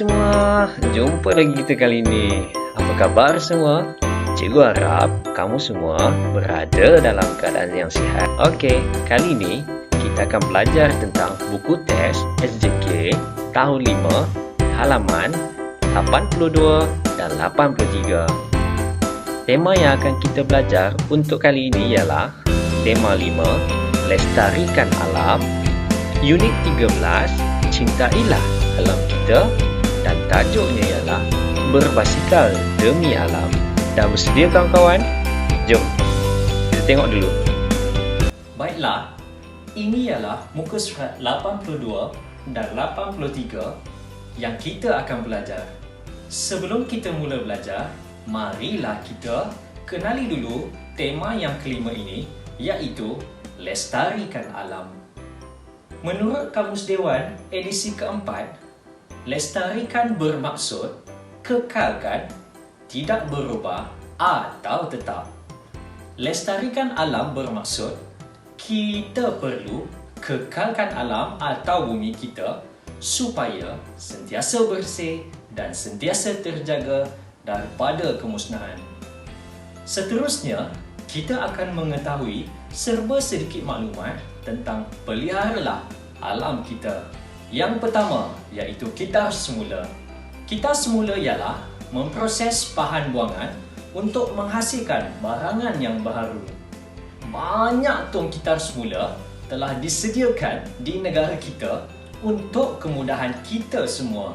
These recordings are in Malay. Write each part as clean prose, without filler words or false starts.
semua, jumpa lagi kita kali ini. Apa khabar semua? Cikgu harap kamu semua berada dalam keadaan yang sihat. Okey, kali ini kita akan belajar tentang buku teks SJK tahun 5, halaman 82 dan 83. Tema yang akan kita belajar untuk kali ini ialah tema 5, lestarikan alam, unit 13, cintailah alam kita, dan tajuknya ialah berbasikal demi alam. Dah bersedia kawan-kawan? Jom kita tengok dulu. Baiklah, ini ialah muka surat 82 dan 83 yang kita akan belajar. Sebelum kita mula belajar, marilah kita kenali dulu tema yang kelima ini, iaitu lestarikan alam. Menurut Kamus Dewan edisi keempat, lestarikan bermaksud kekalkan, tidak berubah atau tetap. Lestarikan alam bermaksud kita perlu kekalkan alam atau bumi kita supaya sentiasa bersih dan sentiasa terjaga daripada kemusnahan. Seterusnya, kita akan mengetahui serba sedikit maklumat tentang peliharalah alam kita. Yang pertama, iaitu kitar semula. Kitar semula ialah memproses bahan buangan untuk menghasilkan barangan yang baharu. Banyak tong kitar semula telah disediakan di negara kita untuk kemudahan kita semua.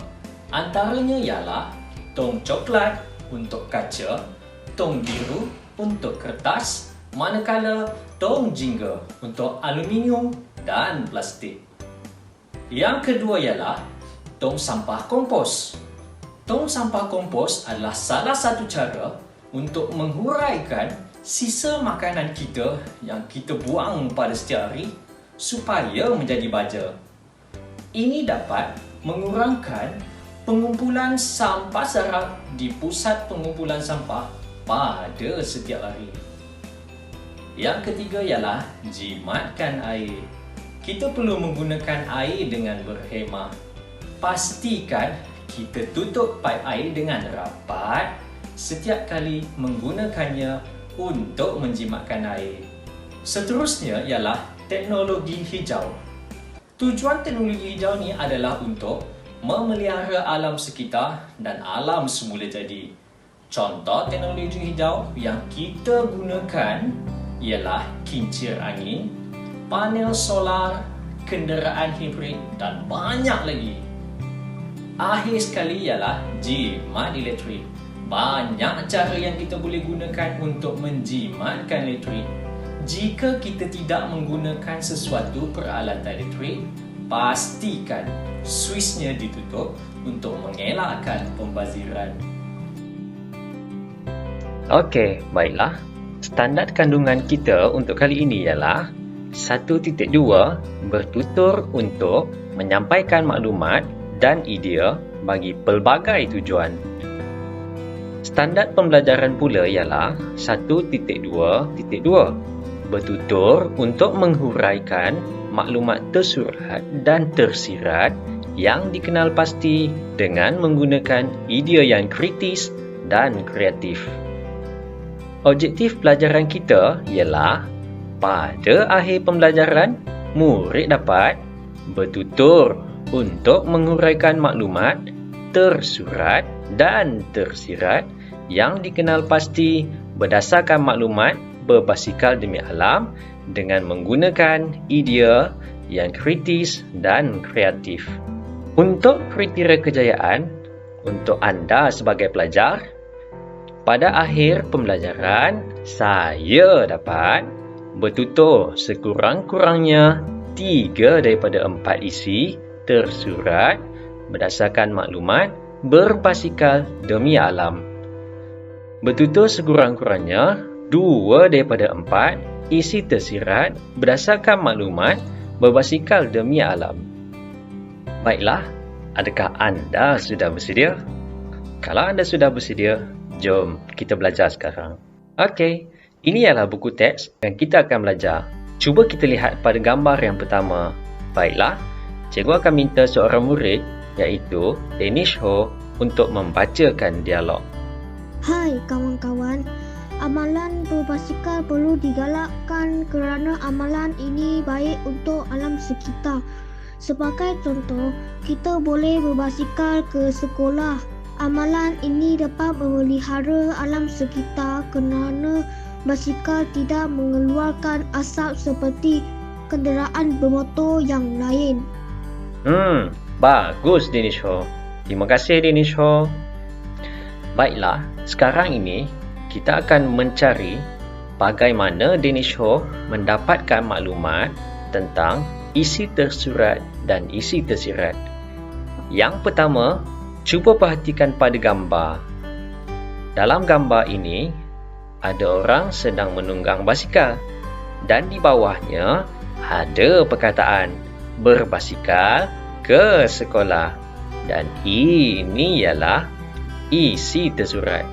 Antaranya ialah tong coklat untuk kaca, tong biru untuk kertas, manakala tong jingga untuk aluminium dan plastik. Yang kedua ialah tong sampah kompos. Tong sampah kompos adalah salah satu cara untuk menghuraikan sisa makanan kita yang kita buang pada setiap hari supaya menjadi baja. Ini dapat mengurangkan pengumpulan sampah sarap di pusat pengumpulan sampah pada setiap hari. Yang ketiga ialah jimatkan air. Kita perlu menggunakan air dengan berhemah. Pastikan kita tutup paip air dengan rapat setiap kali menggunakannya untuk menjimatkan air. Seterusnya ialah teknologi hijau. Tujuan teknologi hijau ni adalah untuk memelihara alam sekitar dan alam semula jadi. Contoh teknologi hijau yang kita gunakan ialah kincir angin, panel solar, kenderaan hibrid dan banyak lagi. Akhir sekali ialah jimat elektrik. Banyak cara yang kita boleh gunakan untuk menjimatkan elektrik. Jika kita tidak menggunakan sesuatu peralatan elektrik, pastikan switchnya ditutup untuk mengelakkan pembaziran. Okey, baiklah. Standard kandungan kita untuk kali ini ialah 1.2 bertutur untuk menyampaikan maklumat dan idea bagi pelbagai tujuan. Standard pembelajaran pula ialah 1.2.2 bertutur untuk menghuraikan maklumat tersurat dan tersirat yang dikenal pasti dengan menggunakan idea yang kritis dan kreatif. Objektif pelajaran kita ialah pada akhir pembelajaran, murid dapat bertutur untuk menguraikan maklumat tersurat dan tersirat yang dikenal pasti berdasarkan maklumat berbasikal demi alam dengan menggunakan idea yang kritis dan kreatif. Untuk kriteria kejayaan untuk anda sebagai pelajar, pada akhir pembelajaran, saya dapat bertutur sekurang-kurangnya 3 daripada 4 isi tersurat berdasarkan maklumat berbasikal demi alam. Bertutur sekurang-kurangnya 2 daripada 4 isi tersirat berdasarkan maklumat berbasikal demi alam. Baiklah, adakah anda sudah bersedia? Kalau anda sudah bersedia, jom kita belajar sekarang. Okey, ini adalah buku teks yang kita akan belajar. Cuba kita lihat pada gambar yang pertama. Baiklah, cikgu akan minta seorang murid iaitu Danish Ho untuk membacakan dialog. Hai kawan-kawan, amalan berbasikal perlu digalakkan kerana amalan ini baik untuk alam sekitar. Sebagai contoh, kita boleh berbasikal ke sekolah. Amalan ini dapat memelihara alam sekitar kerana basikal tidak mengeluarkan asap seperti kenderaan bermotor yang lain. Bagus Danish Ho. Terima kasih Danish Ho. Baiklah, sekarang ini kita akan mencari bagaimana Danish Ho mendapatkan maklumat tentang isi tersurat dan isi tersirat. Yang pertama, cuba perhatikan pada gambar. Dalam gambar ini, ada orang sedang menunggang basikal dan di bawahnya ada perkataan berbasikal ke sekolah, dan ini ialah isi tersurat.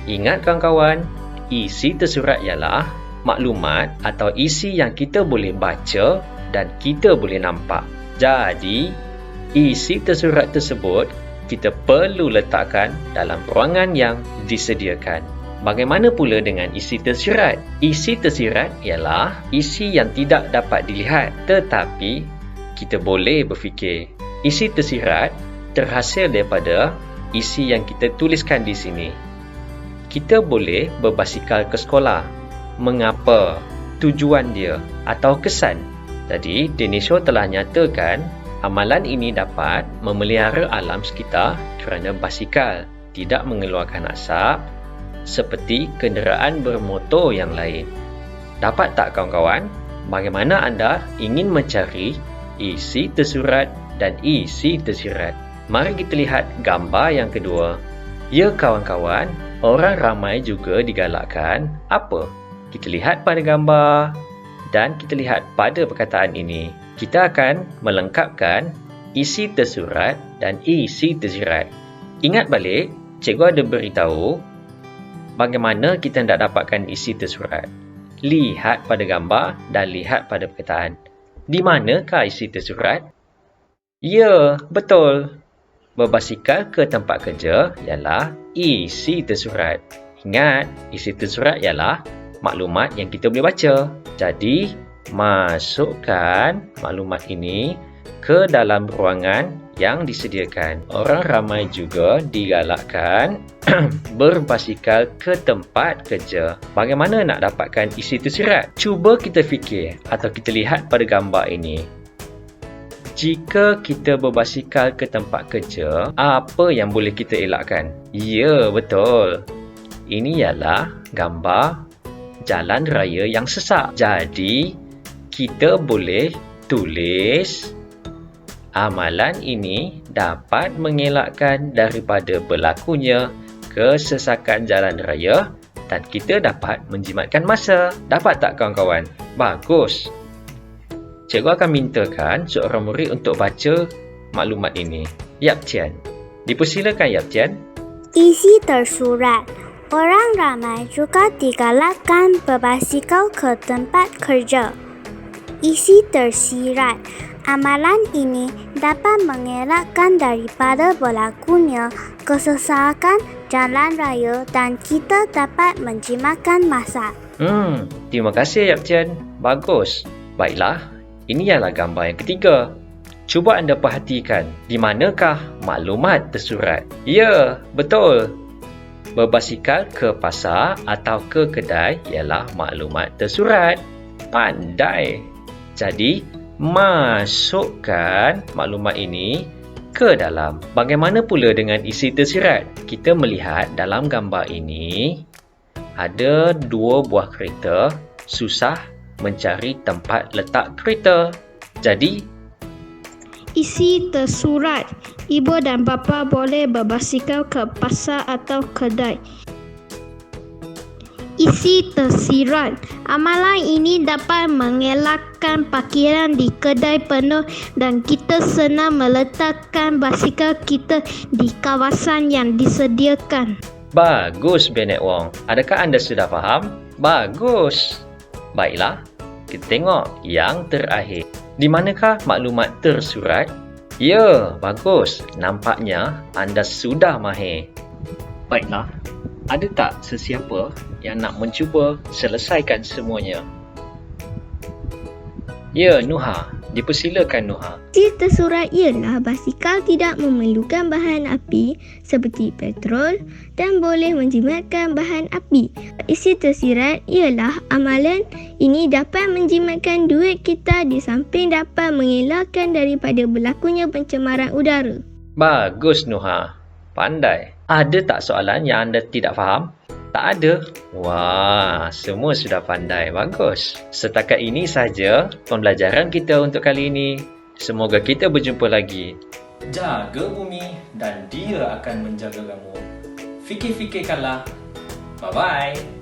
Ingat kawan-kawan, isi tersurat ialah maklumat atau isi yang kita boleh baca dan kita boleh nampak. Jadi, isi tersurat tersebut kita perlu letakkan dalam ruangan yang disediakan. Bagaimana pula dengan isi tersirat? Isi tersirat ialah isi yang tidak dapat dilihat, tetapi kita boleh berfikir. Isi tersirat terhasil daripada isi yang kita tuliskan di sini. Kita boleh berbasikal ke sekolah. Mengapa? Tujuan dia atau kesan. Jadi, Danish Ho telah nyatakan amalan ini dapat memelihara alam sekitar kerana basikal tidak mengeluarkan asap seperti kenderaan bermotor yang lain. Dapat tak kawan-kawan? Bagaimana anda ingin mencari isi tersurat dan isi tersirat? Mari kita lihat gambar yang kedua. Ya kawan-kawan, orang ramai juga digalakkan apa? Kita lihat pada gambar dan kita lihat pada perkataan ini. Kita akan melengkapkan isi tersurat dan isi tersirat. Ingat balik, cikgu ada beritahu bagaimana kita hendak dapatkan isi tersurat. Lihat pada gambar dan lihat pada perkataan. Di manakah isi tersurat? Ya, betul. Berbasikal ke tempat kerja ialah isi tersurat. Ingat, isi tersurat ialah maklumat yang kita boleh baca. Jadi, masukkan maklumat ini ke dalam ruangan yang disediakan. Orang ramai juga digalakkan berbasikal ke tempat kerja. Bagaimana nak dapatkan isi tersirat? Cuba kita fikir atau kita lihat pada gambar ini. Jika kita berbasikal ke tempat kerja, apa yang boleh kita elakkan? Ya, betul. Ini ialah gambar jalan raya yang sesak. Jadi, kita boleh tulis amalan ini dapat mengelakkan daripada berlakunya kesesakan jalan raya dan kita dapat menjimatkan masa. Dapat tak kawan-kawan? Bagus. Cikgu akan mintakan seorang murid untuk baca maklumat ini. Yap Tian. Dipersilakan Yap Tian. Isi tersurat. Orang ramai juga digalakkan berbasikal ke tempat kerja. Isi tersirat. Amalan ini dapat mengelakkan daripada berlakunya kesesakan jalan raya dan kita dapat menjimatkan masa. Terima kasih Yap Tian. Bagus. Baiklah, ini ialah gambar yang ketiga. Cuba anda perhatikan, di manakah maklumat tersurat? Ya, betul. Berbasikal ke pasar atau ke kedai ialah maklumat tersurat. Pandai. Jadi, masukkan maklumat ini ke dalam. Bagaimana pula dengan isi tersirat? Kita melihat dalam gambar ini ada dua buah kereta susah mencari tempat letak kereta. Jadi, Isi tersurat. Ibu dan bapa boleh berbasikal ke pasar atau kedai. Isi tersirat. Amalan ini dapat mengelakkan parkiran di kedai penuh dan kita senang meletakkan basikal kita di kawasan yang disediakan. bagus Bennett Wong. Adakah anda sudah faham? Bagus. Baiklah, kita tengok yang terakhir. Di manakah maklumat tersurat? Ya, bagus. Nampaknya anda sudah mahir. Baiklah, ada tak sesiapa yang nak mencuba selesaikan semuanya? Ya, Nuha. Dipersilakan, Nuha. Isi tersurat ialah basikal tidak memerlukan bahan api seperti petrol dan boleh menjimatkan bahan api. Isi tersirat ialah amalan ini dapat menjimatkan duit kita di samping dapat mengelakkan daripada berlakunya pencemaran udara. Bagus, Nuha. Pandai. Ada tak soalan yang anda tidak faham? Tak ada? Wah, semua sudah pandai. Bagus. Setakat ini sahaja pembelajaran kita untuk kali ini. Semoga kita berjumpa lagi. Jaga bumi dan dia akan menjaga kamu. Fikir-fikirkanlah. Bye-bye.